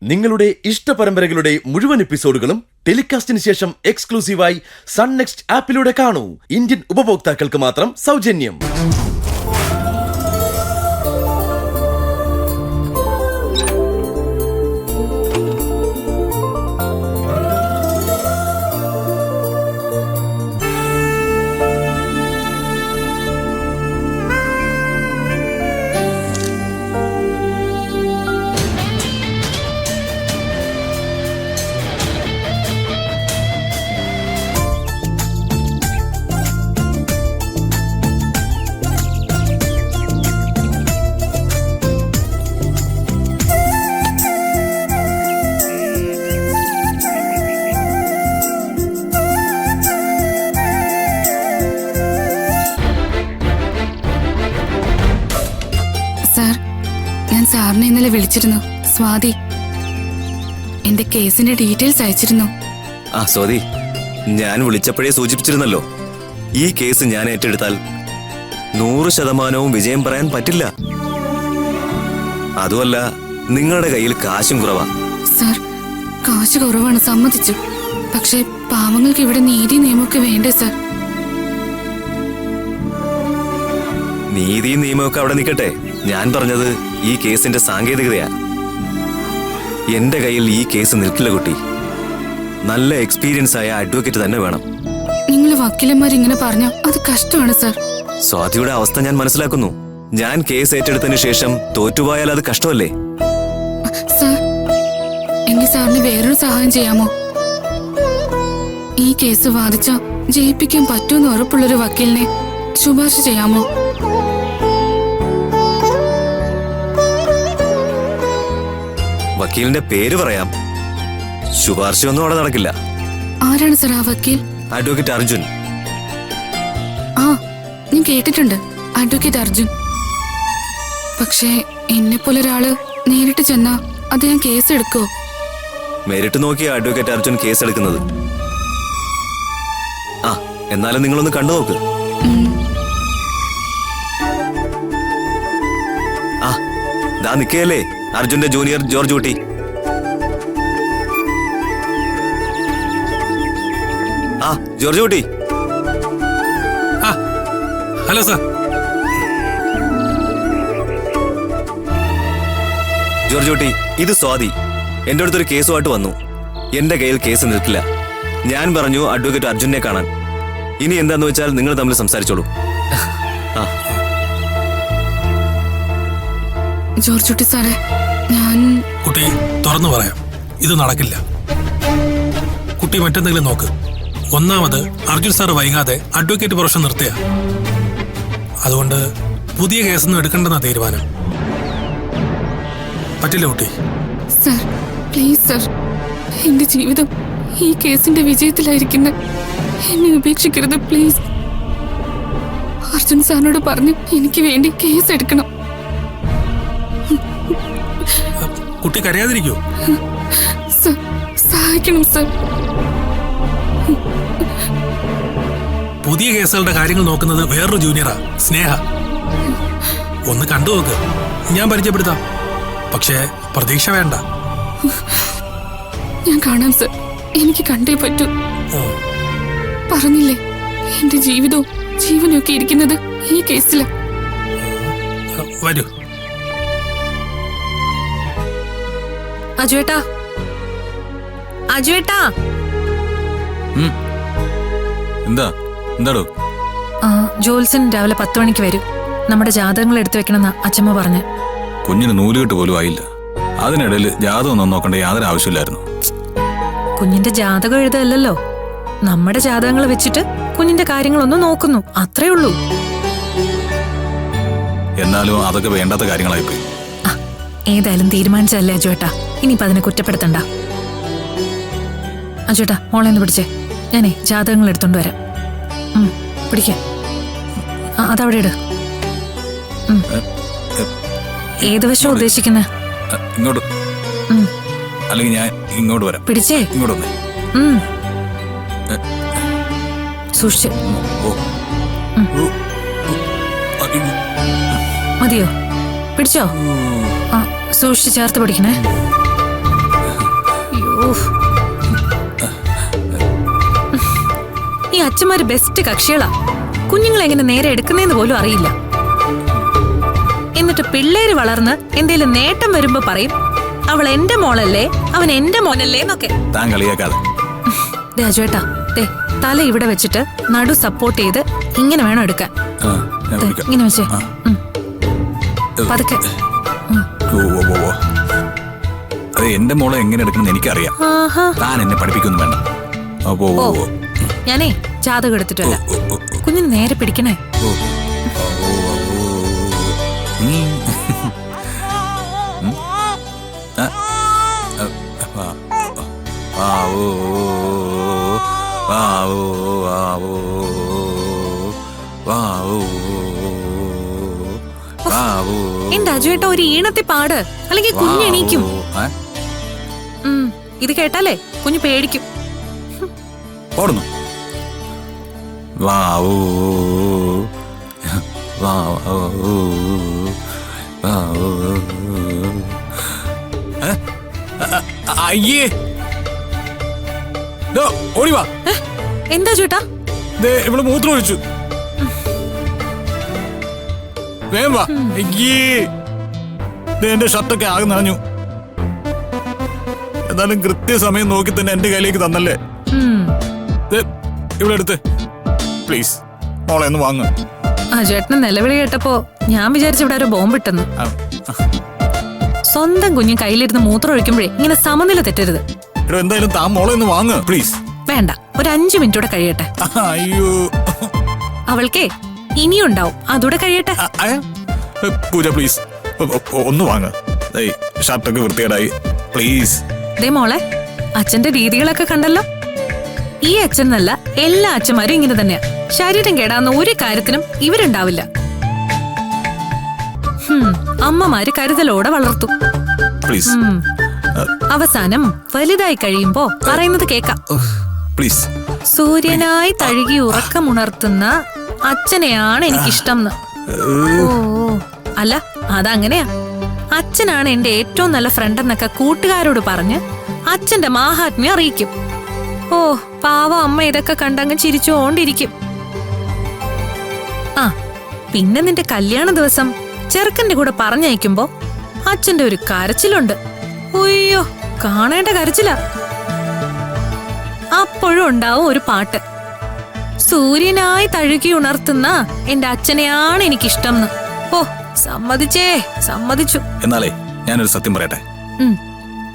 നിങ്ങളുടെ ഇഷ്ട പരമ്പരകളുടെ മുഴുവൻ എപ്പിസോഡുകളും ടെലികാസ്റ്റിന് ശേഷം എക്സ്ക്ലൂസീവായി സൺ നെക്സ്റ്റ് ആപ്പിലൂടെ കാണൂ. ഇന്ത്യൻ ഉപഭോക്താക്കൾക്ക് മാത്രം സൗജന്യം. സാറിനെ ഇന്നലെ വിളിച്ചിരുന്നു. സ്വാതി എന്റെ കേസിന്റെ ഡീറ്റെയിൽസ് അയച്ചിരുന്നു. സ്വാതി, ഞാൻ വിളിച്ചപ്പോഴേ സൂചിപ്പിച്ചിരുന്നല്ലോ, ഈ കേസ് ഞാൻ ഏറ്റെടുത്താൽ 100% വിജയം പറയാൻ പറ്റില്ല. അതുമല്ല, നിങ്ങളുടെ കയ്യിൽ കാശും കുറവാ. സാർ, കാശ് കുറവാണ്, സമ്മതിച്ചു. പക്ഷെ പാവങ്ങൾക്ക് ഇവിടെ നീതി നിയമമൊക്കെ വേണ്ടേ സാർ? നീതി നിയമമൊക്കെ അവിടെ നിൽക്കട്ടെ. ഞാൻ പറഞ്ഞത് ഈ കേസിന്റെ സാങ്കേതികതയാ. എന്റെ കയ്യിൽ ഈ കേസ് നിൽക്കില്ല കുട്ടി. നല്ല എക്സ്പീരിയൻസ് ആയ അഡ്വക്കേറ്റ് തന്നെ വേണം. നിങ്ങൾ വക്കീലന്മാർ ഇങ്ങനെ പറഞ്ഞാൽ അത് കഷ്ടമാണ് സാർ. സ്വാതിയുടെ അവസ്ഥ ഞാൻ മനസ്സിലാക്കുന്നു. ഞാൻ കേസ് ഏറ്റെടുത്തതിന് ശേഷം തോറ്റുപോയാൽ അത് കഷ്ടമല്ലേ? സാർ, എങ്കിൽ സാറിന് വേറൊരു സഹായം ചെയ്യാമോ? ഈ കേസ് വാദിച്ച ജയിപ്പിക്കാൻ പറ്റുമെന്ന് ഉറപ്പുള്ളൊരു വക്കീലിനെ ശുപാർശ ചെയ്യാമോ? വക്കീലിന്റെ പേര് പറയാം, ശുപാർശയൊന്നും അവിടെ നടക്കില്ല. ആരാണ് സാർ ആ വക്കീൽ? അഡ്വക്കേറ്റ് അർജുൻ. ഞാൻ കേട്ടിട്ടുണ്ട്, അഡ്വക്കേറ്റ് അർജുൻ. പക്ഷേ എന്നെ പോലെ ഒരാള് നേരിട്ട് ചെന്നാ അത് ഞാൻ കേസ് എടുക്കോ? മെരിട്ട് നോക്കിയ അഡ്വക്കേറ്റ് അർജുൻ കേസ് എടുക്കുന്നത്. എന്നാലും നിങ്ങളൊന്ന് കണ്ടു നോക്ക്. ദാ നിക്കയല്ലേ അർജുന്റെ ജൂനിയർ ജോർജ് കുട്ടി. ജോർജ് കുട്ടി. Hello sir. ജോർജ് കുട്ടി, ഇത് സ്വാതി എന്റെ അടുത്തൊരു കേസുമായിട്ട് വന്നു. എന്റെ കയ്യിൽ കേസ് നിൽക്കില്ല. ഞാൻ പറഞ്ഞു അഡ്വക്കേറ്റ് അർജുനെ കാണാൻ. ഇനി എന്താന്ന് വെച്ചാൽ നിങ്ങൾ തമ്മിൽ സംസാരിച്ചോളൂ. ജോർജ് കുട്ടി സാറേ, കുട്ടി തുറന്നു പറയാം, ഇത് നടക്കില്ല. കുട്ടി മറ്റെന്തെങ്കിലും നോക്ക്. ഒന്നാമത് അർജുൻ സാർ വൈകാതെ അഡ്വക്കേറ്റ് പ്രൊഫഷൻ നിർത്തിയ, അതുകൊണ്ട് പുതിയ കേസൊന്നും എടുക്കേണ്ടെന്ന തീരുമാനം. പറ്റില്ല കുട്ടി. സർ, പ്ലീസ് സർ, എന്റെ ജീവിതം ഈ കേസിന്റെ വിജയത്തിലായിരിക്കുന്ന. എന്നെ ഉപേക്ഷിക്കരുത് പ്ലീസ്. അർജുൻ സാറിനോട് പറഞ്ഞു എനിക്ക് വേണ്ടി കേസ് എടുക്കണം. കുട്ടി കരയാതിരിക്കൂ. സഹായിക്കണം സർ. പുതിയ കേസുകളുടെ കാര്യങ്ങൾ നോക്കുന്നത് വേറൊരു ജൂനിയറാ, സ്നേഹ. ഒന്ന് കണ്ടു നോക്ക്, ഞാൻ പരിചയപ്പെടുത്താം. പക്ഷേ പ്രതീക്ഷ വേണ്ട. ഞാൻ കാണാം സർ, എനിക്ക് കണ്ടേ പറ്റൂ. പറഞ്ഞില്ലേ, എന്റെ ജീവിതവും ജീവനും ഒക്കെ ഇരിക്കുന്നത് ഈ കേസില. വരൂ. അജുവേട്ടാ, അജുവേട്ടാ. എന്താടോ? ജോത്സൻ രാവിലെ 10 മണിക്ക് വരും. നമ്മുടെ ജാതകങ്ങൾ എടുത്തു വെക്കണമെന്നാ അച്ഛമ്മ പറഞ്ഞു. കുഞ്ഞിന് നൂലുകെട്ട് പോലും ആയില്ല. അതിനിടയിൽ ജാതകം ഒന്നും നോക്കേണ്ട യാതൊരു ആവശ്യമില്ലായിരുന്നു. കുഞ്ഞിന്റെ ജാതകം എഴുതല്ലോ, നമ്മുടെ ജാതകങ്ങൾ വെച്ചിട്ട് കുഞ്ഞിന്റെ കാര്യങ്ങളൊന്നും നോക്കുന്നു, അത്രേ ഉള്ളൂ. എന്നാലും അതൊക്കെ വേണ്ടാത്ത കാര്യങ്ങളായിപ്പോയി. ഏതായാലും തീരുമാനിച്ചല്ലേ അജുവേട്ടാ, ഇനിയിപ്പോ അതിനെ കുറ്റപ്പെടുത്തണ്ട. അജുവേട്ടാ, മോളെ ഒന്ന് പിടിച്ചേ, ഞാനേ ജാതകങ്ങൾ എടുത്തോണ്ട് വരാം. പിടിക്ക, അതവിടെ ഇട്. ഏത് വശം ഉദ്ദേശിക്കുന്നത്? ഇങ്ങോട്ട്, അല്ലെങ്കിൽ ഞാൻ ഇങ്ങോട്ട് വരാം. പിടിച്ചേ, ഇങ്ങോട്ട് വന്നേ. സൂക്ഷിച്ച്. മതിയോ? പിടിച്ചോ? സൂക്ഷിച്ച് ചേർത്ത് പിടിക്കണേ. ഉഫ്. ഈ അച്ഛന്മാര് ബെസ്റ്റ് കക്ഷികളാ. കുഞ്ഞുങ്ങളെ എങ്ങനെ നേരെ എടുക്കുന്നേന്ന് പോലും അറിയില്ല. എന്നിട്ട് പിള്ളേര് വളർന്ന് എന്തേലും നേട്ടം വരുമ്പോ പറയും അവൾ എന്റെ മോളല്ലേ, അവൻ എന്റെ മോനല്ലേ എന്നൊക്കെ. താൻ കളിയാക്കാതെ. രാജുവേട്ടാ, ദേ തല ഇവിടെ വെച്ചിട്ട് നടു സപ്പോർട്ട് ചെയ്ത് ഇങ്ങനെ വേണം എടുക്കാൻ. ആ, ഞാൻ ദേ, വിളിക്കാം. ഇങ്ങനെ വെച്ചേ. ആ. പതുക്കെ. ഓ, ഓ, ഓ, ഓ. അതെ, എന്റെ മോളെ എങ്ങനെ എടുക്കണം എനിക്കറിയാം. ആഹാ. താൻ എന്നെ പഠിപ്പിക്കൊന്നും വേണ്ട. അപ്പോ ഓ, ഓ, ഓ. ഞാനേ ജാതകം എടുത്തിട്ടല്ല. ഓ, ഓ, ഓ, ഓ. കുഞ്ഞിന് നേരെ പിടിക്കണേ. ഓ, ഓ, ഓ. ഉം. ഉം. ആ, ആ, ആ, ഓ, ആ, ഓ, ആ, ഓ, ആ, ഓ, ആ, ഓ. എന്റെ അജുവേട്ട ഒരു ഈണത്തി പാട്, അല്ലെങ്കിൽ കുഞ്ഞ് എണീക്കും. ആ, ഇത് കേട്ടാലേ കുഞ്ഞ് പേടിക്കും. ഓടുന്നു. വാ, ഓ, വാ, ഓ, വാ, ഓ. ഏ? അയ്യേ, ദോ, ഓടി വാ. എന്താ ചേട്ടാ? ദേ, ഇവള് മൂത്രം ഒഴിച്ചു. വേഗം വാ. അയ്യേ, ദേ, എന്റെ ഷർട്ടൊക്കെ ആകെ നനഞ്ഞു. എന്നാലും കൃത്യസമയം നോക്കി തന്നെ എന്റെ കയ്യിലേക്ക് തന്നല്ലേ. ദേ, ഇവിടെ എടുത്ത് പ്ലീസ് മോളെ ഒന്ന് വാങ്ങ്. അജുവേട്ടന് നിലവിളി കേട്ടപ്പോ ഞാൻ വിചാരിച്ചു ഇവിടെ ഒരു ബോംബിട്ടെന്ന്. ആ, സ്വന്തം കുഞ്ഞ് കയ്യിലിരുന്ന് മൂത്രം ഒഴിക്കുമ്പോഴേ ഇങ്ങനെ സമനില തെറ്റരുത്. എടോ, എന്തായാലും താൻ മോളെ ഒന്ന് വാങ്ങ് പ്ലീസ്. വേണ്ട, ഒരു 5 മിനിറ്റ് കൂടെ കഴിയട്ടെ. അയ്യോ, അവൾക്കേ ഇനിയുണ്ടാവും, അതൂടെ കഴിയട്ടെ. പൂജ പ്ലീസ് ഒന്ന് വാങ്ങ്. ഷർട്ടൊക്കെ വൃത്തികേടായി പ്ലീസ്. ദേ മോളെ, അച്ഛന്റെ രീതികളൊക്കെ കണ്ടല്ലോ. ഈ അച്ഛനല്ല, എല്ലാ അച്ഛന്മാരും ഇങ്ങനെ തന്നെയാ. ശരീരം കേടാവുന്ന ഒരു കാര്യത്തിനും ഇവരുണ്ടാവില്ല. അമ്മമാര് കരുതലോടെ വളർത്തു. പ്ലീസ് അവസാനം വലുതായി കഴിയുമ്പോ പറയുന്നത് കേക്കാം. പ്ലീസ്. സൂര്യനായി തഴുകി ഉറക്കമുണർത്തുന്ന അച്ഛനെയാണ് എനിക്കിഷ്ടം. ഓ, അല്ല അതങ്ങനെയാ. അച്ഛനാണ് എന്റെ ഏറ്റവും നല്ല ഫ്രണ്ട് എന്നൊക്കെ കൂട്ടുകാരോട് പറഞ്ഞ് അച്ഛന്റെ മാഹാത്മ്യം അറിയിക്കും. ഓ പാവം അമ്മ ഇതൊക്കെ കണ്ടങ്ങ് ചിരിച്ചുകൊണ്ടിരിക്കും. ആ പിന്നെ നിന്റെ കല്യാണ ദിവസം ചെറുക്കന്റെ കൂടെ പറഞ്ഞയക്കുമ്പോ അച്ഛന്റെ ഒരു കരച്ചിലുണ്ട്. ഒയ്യോ, കാണേണ്ട കരച്ചില. അപ്പോഴും ഉണ്ടാവും ഒരു പാട്ട്. സൂര്യനായി തഴുകി ഉണർത്തുന്ന എന്റെ അച്ഛനെയാണ് എനിക്കിഷ്ടം. ഓ സമ്മതിച്ചേ, സമ്മതിച്ചു. എന്നാലേ ഞാനൊരു സത്യം പറയട്ടെ.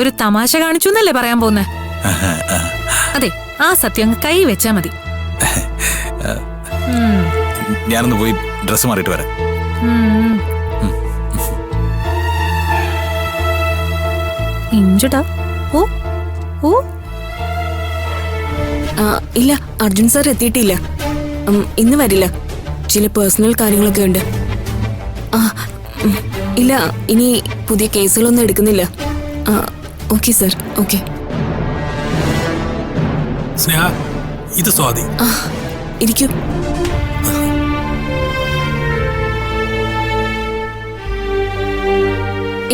ഒരു തമാശ കാണിച്ചു എന്നല്ലേ പറയാൻ പോന്നെ? അതെ, ആ സത്യം അങ്ങ് കൈ വെച്ചാ മതി. ഞാനൊന്ന് പോയി ഡ്രസ് മാറിയിട്ട് വരാം. ഇഞ്ചടാ. ഓ ഓ ഇല്ല, അർജുൻ സാർ എത്തിയിട്ടില്ല. ഇന്ന് വരില്ല, ചില പേഴ്സണൽ കാര്യങ്ങളൊക്കെ ഉണ്ട്. ഇല്ല, ഇനി പുതിയ കേസുകളൊന്നും എടുക്കുന്നില്ല. Okay sir, okay. സ്നേഹ, ഇത് സ്വാതി. ഇരിക്കൂ.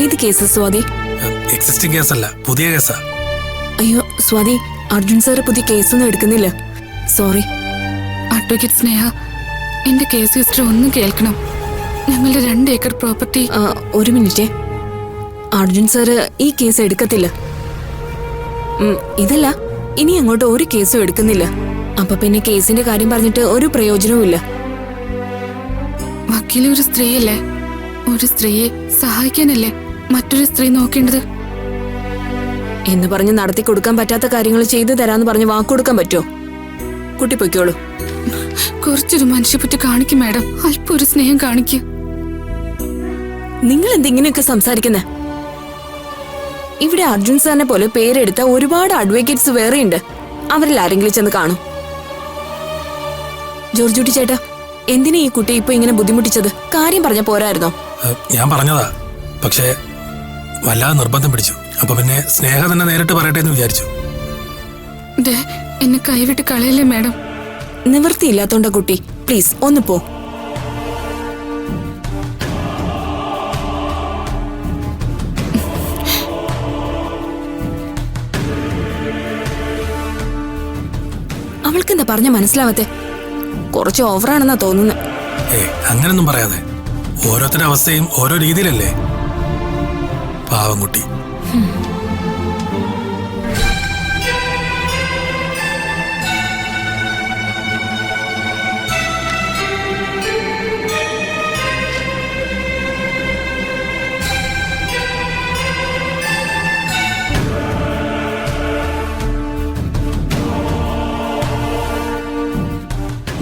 ഏത് കേസ് സ്വാതി? എക്സിസ്റ്റിംഗ് കേസല്ല, പുതിയ കേസാ. അയ്യോ സ്വാതി, അർജുൻ സാർ പുതിയ കേസൊന്നും എടുക്കുന്നില്ല. സോറി. അഡ്വക്കേറ്റ് സ്നേഹ, എന്റെ കേസ് ഹിസ്റ്ററി ഒന്നും കേൾക്കണം. ഞങ്ങളുടെ 2 ഏക്കർ പ്രോപ്പർട്ടി. ഒരു മിനിറ്റ്. അർജുൻ സാറ് ഈ കേസ് എടുക്കത്തില്ല. ഇതല്ല, ഇനി അങ്ങോട്ട് ഒരു കേസും എടുക്കുന്നില്ല. അപ്പൊ പിന്നെ കേസിന്റെ കാര്യം പറഞ്ഞിട്ട് ഒരു പ്രയോജനവും ഇല്ല. വക്കീല് ഒരു സ്ത്രീയല്ലേ? ഒരു സ്ത്രീയെ സഹായിക്കാനല്ലേ മറ്റൊരു സ്ത്രീ നോക്കേണ്ടത്? എന്ന് പറഞ്ഞ് നടത്തി കൊടുക്കാൻ പറ്റാത്ത കാര്യങ്ങൾ ചെയ്തു തരാന്ന് പറഞ്ഞ് വാക്കുകൊടുക്കാൻ പറ്റുമോ? കുട്ടി പൊയ്ക്കോളൂ. കുറച്ചൊരു മനുഷ്യപ്പറ്റി കാണിക്കും മാഡം, അല്പം ഒരു സ്നേഹം കാണിക്കും. നിങ്ങൾ എന്തിങ്ങനെയൊക്കെ സംസാരിക്കുന്നേ? ഇവിടെ അർജുൻ സാറിനെ പോലെ പേരെടുത്ത ഒരുപാട് അഡ്വക്കേറ്റ്സ് വേറെയുണ്ട്. അവരിൽ ആരെങ്കിലും ചെന്ന് കാണും. ജോർജുട്ടി ചേട്ടാ, എന്തിനാ ഈ കുട്ടി ഇപ്പൊ ഇങ്ങനെ ബുദ്ധിമുട്ടിച്ചത്? കാര്യം പറഞ്ഞ പോരായിരുന്നോ? ഞാൻ പറഞ്ഞതാ, പക്ഷേ വല്ലാതെ നിർബന്ധം പിടിച്ചു. അപ്പൊ പിന്നെ സ്നേഹ തന്നെ നേരിട്ട് പറയട്ടെ എന്ന് വിചാരിച്ചു. എന്നെ കൈവിട്ട് കളയല്ലേ മാഡം. നിവൃത്തിയില്ലാത്തോണ്ട കുട്ടി, പ്ലീസ് ഒന്ന് പോ. ഇയാൾക്കെന്താ പറഞ്ഞ മനസ്സിലാവത്തെ? കുറച്ച് ഓവറാണെന്നാ തോന്നുന്നത്. അങ്ങനൊന്നും പറയാതെ. ഓരോരുത്തരുടെ അവസ്ഥയും ഓരോ രീതിയിലല്ലേ. പാവം കുട്ടി.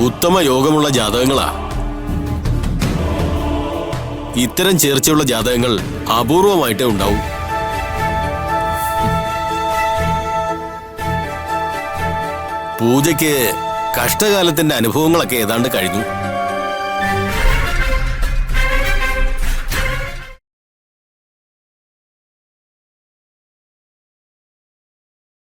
ഉത്തമ യോഗമുള്ള ജാതകങ്ങളാ. ഇത്തരം ചേർച്ചയുള്ള ജാതകങ്ങൾ അപൂർവമായിട്ടേ ഉണ്ടാവും. പൂജയ്ക്ക് കഷ്ടകാലത്തിന്റെ അനുഭവങ്ങളൊക്കെ ഏതാണ്ട് കഴിഞ്ഞു.